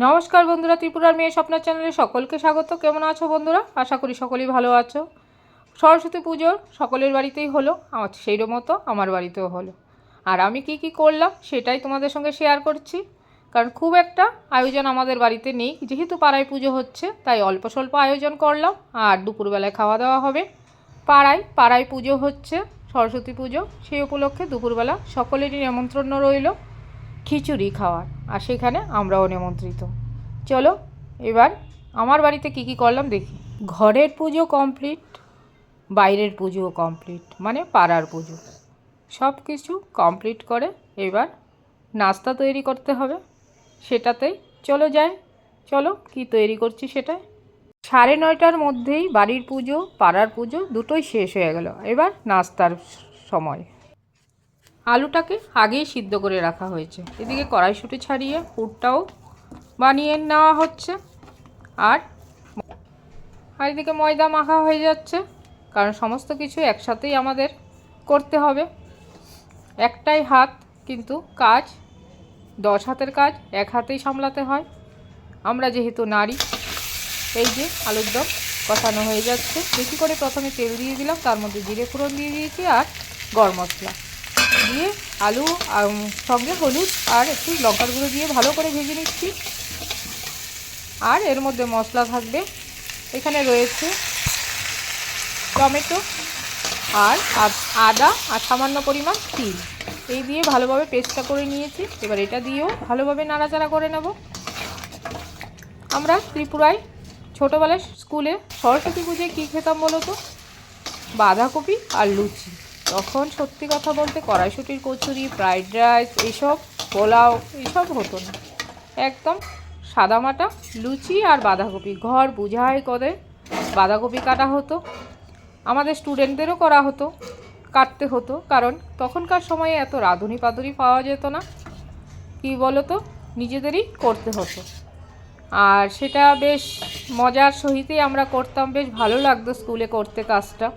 নমস্কার বন্ধুরা, ত্রিপুরার মেয়ে স্বপ্না চ্যানেলে সকলকে স্বাগত। কেমন আছো বন্ধুরা? আশা করি সকলেই ভালো আছো। সরস্বতী পুজো সকলের বাড়িতেই হলো, সেই মতো আমার বাড়িতেও হলো। আর আমি কি করলাম সেটাই তোমাদের সঙ্গে শেয়ার করছি। কারণ খুব একটা আয়োজন আমাদের বাড়িতে নেই, যেহেতু পাড়ায় পুজো হচ্ছে তাই অল্প স্বল্প আয়োজন করলাম। আর দুপুরবেলায় খাওয়া দাওয়া হবে। পাড়ায় পুজো হচ্ছে, সরস্বতী পুজো, সেই উপলক্ষে দুপুরবেলা সকলেরই নিমন্ত্রণ রইল খিচুড়ি খাওয়ার। আর সেখানে আমরাও নিমন্ত্রিত। চলো এবার আমার বাড়িতে কি করলাম দেখি। ঘরের পুজো কমপ্লিট, বাইরের পুজোও কমপ্লিট, মানে পাড়ার পুজো সব কিছু কমপ্লিট করে এবার নাস্তা তৈরি করতে হবে। সেটাতেই চলো কি তৈরি করছি সেটাই। 9:30টার মধ্যেই বাড়ির পুজো পাড়ার পুজো দুটোই শেষ হয়ে গেল। এবার নাস্তার সময়। আলুটাকে আগেই সিদ্ধ করে রাখা হয়েছে, এদিকে কড়াইশুঁটি ছাড়িয়ে পুরটাও বানিয়ে নেওয়া হচ্ছে। আর এদিকে ময়দা মাখা হয়ে যাচ্ছে, কারণ সমস্ত কিছু একসাথেই আমাদের করতে হবে। একটাই হাত, কিন্তু কাজ 10 হাতের কাজ এক হাতেই সামলাতে হয়। আমরা যেহেতু নারী। এই যে আলুর দম কষানো হয়ে যাচ্ছে। বেশি করে প্রথমে তেল দিয়ে দিলাম, তার মধ্যে জিরে ফোড়ন দিয়ে দিয়েছি আর গরম মশলা দিয়ে আলু সঙ্গে হলুদ আর একটু লঙ্কার গুঁড়ো দিয়ে ভালো করে ভেজে নিচ্ছি। আর এর মধ্যে মশলা থাকবে, এখানে রয়েছে টমেটো আর আদা আর সামান্য পরিমাণ তিল। এই দিয়ে ভালোভাবে পেস্টটা করে নিয়েছি। এবার এটা দিয়েও ভালোভাবে নাড়াচাড়া করে নেব। আমরা ত্রিপুরায় ছোটোবেলায় স্কুলে সরস্বতী পুজোয় কী খেতাম বলো তো? বাঁধাকপি আর লুচি। তখন সত্যি কথা বলতে কড়াইশুঁটির কচুরি, ফ্রাইড রাইস, এইসব পোলাও এইসব হতো না। একদম সাদামাটা লুচি আর বাঁধাকপি। ঘর বুঝাই করে বাঁধাকপি কাটা হতো, আমাদের স্টুডেন্টদেরও করা হতো, কাটতে হতো। কারণ তখনকার সময়ে এত রাঁধুনি পাতুরি পাওয়া যেত না, কি বলো তো, নিজেদেরই করতে হতো। আর সেটা বেশ মজার সহিতেই আমরা করতাম, বেশ ভালো লাগতো স্কুলে করতে কাজটা।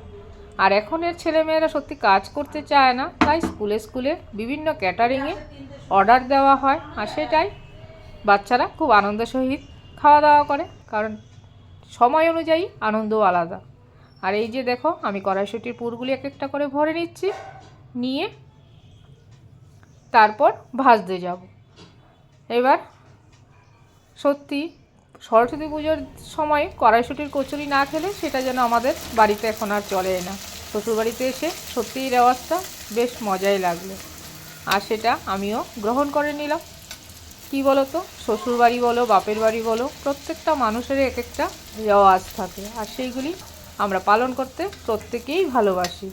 আর এখনের ছেলেমেয়েরা সত্যি কাজ করতে চায় না, তাই স্কুলে বিভিন্ন ক্যাটারিংয়ে অর্ডার দেওয়া হয়। আর সেটাই বাচ্চারা খুব আনন্দ সহিত খাওয়া দাওয়া করে, কারণ সময় অনুযায়ী আনন্দও আলাদা। আর এই যে দেখো, আমি কড়াইশুঁটির পুরগুলি এক একটা করে ভরে নিচ্ছি, নিয়ে তারপর ভাজতে যাব। এবার সত্যি সরস্বতী পুজোর সময় কড়াইশুঁটির কচুরি না খেলে সেটা যেন আমাদের বাড়িতে এখন আর চলে না। শ্বশুরবাড়িতে এসে সত্যিই রেওয়াজটা বেশ মজাই লাগলো, আর সেটা আমিও গ্রহণ করে নিলাম। কি বলো তো, শ্বশুরবাড়ি বলো বাপের বাড়ি বলো, প্রত্যেকটা মানুষেরই এক একটা রেওয়াজ থাকে, আর সেইগুলি আমরা পালন করতে প্রত্যেকেই ভালোবাসি।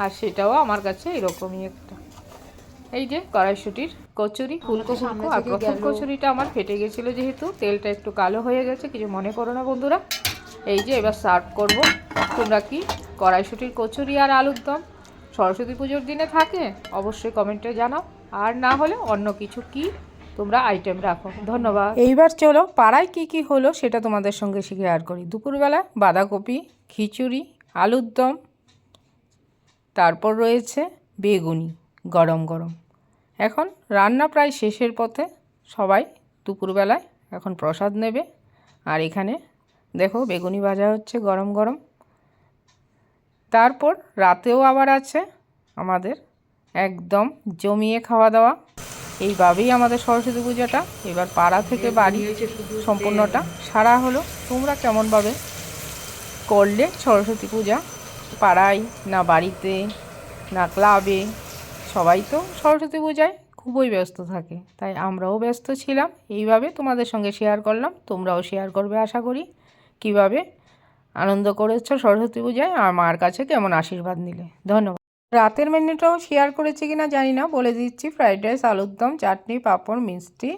আর সেটাও আমার কাছে এরকমই একটা। এই যে কড়াইশুঁটির কচুরি, ফুলকো। আর প্রথম কচুরিটা আমার ফেটে গেছিলো, যেহেতু তেলটা একটু কালো হয়ে গেছে, কিছু মনে করো না বন্ধুরা। এই যে এবার সার্ভ করব। তোমরা কি কড়াইশুঁটির কচুরি আর আলুর দম সরস্বতী পুজোর দিনে থাকে? অবশ্যই কমেন্টে জানাও। আর না হলে অন্য কিছু কি তোমরা আইটেম রাখো। ধন্যবাদ। এইবার চলো পাড়ায় কি হলো সেটা তোমাদের সঙ্গে শেয়ার করি। দুপুরবেলা বাঁধাকপি খিচুড়ি, আলুর দম, তারপর রয়েছে বেগুনি গরম গরম। এখন রান্না প্রায় শেষের পথে, সবাই দুপুরবেলায় এখন প্রসাদ নেবে। আর এখানে দেখো বেগুনি ভাজা হচ্ছে গরম গরম। তারপর রাতেও আবার আছে আমাদের একদম জমিয়ে খাওয়া দাওয়া। এইভাবেই আমাদের সরস্বতী পূজাটা এবার পাড়া থেকে বাড়ি সম্পূর্ণটা সারা হলো। তোমরা কেমনভাবে করলে সরস্বতী পূজা? পাড়ায় না বাড়িতে না ক্লাবে? সবাই তো সরস্বতী পূজায় খুবই ব্যস্ত থাকে, তাই আমরাও ব্যস্ত ছিলাম। এইভাবে তোমাদের সঙ্গে শেয়ার করলাম, তোমরাও শেয়ার করবে আশা করি। কিভাবে আনন্দ করেছো সরস্বতী পূজায়, আর মার কাছে কেমন আশীর্বাদ নিলে। ধন্যবাদ। রাতের মেনুটাও শেয়ার করেছি কিনা জানি না, বলে দিচ্ছি। ফ্রাইড রাইস, আলুর দম, চাটনি, পাঁপড়, মিষ্টি,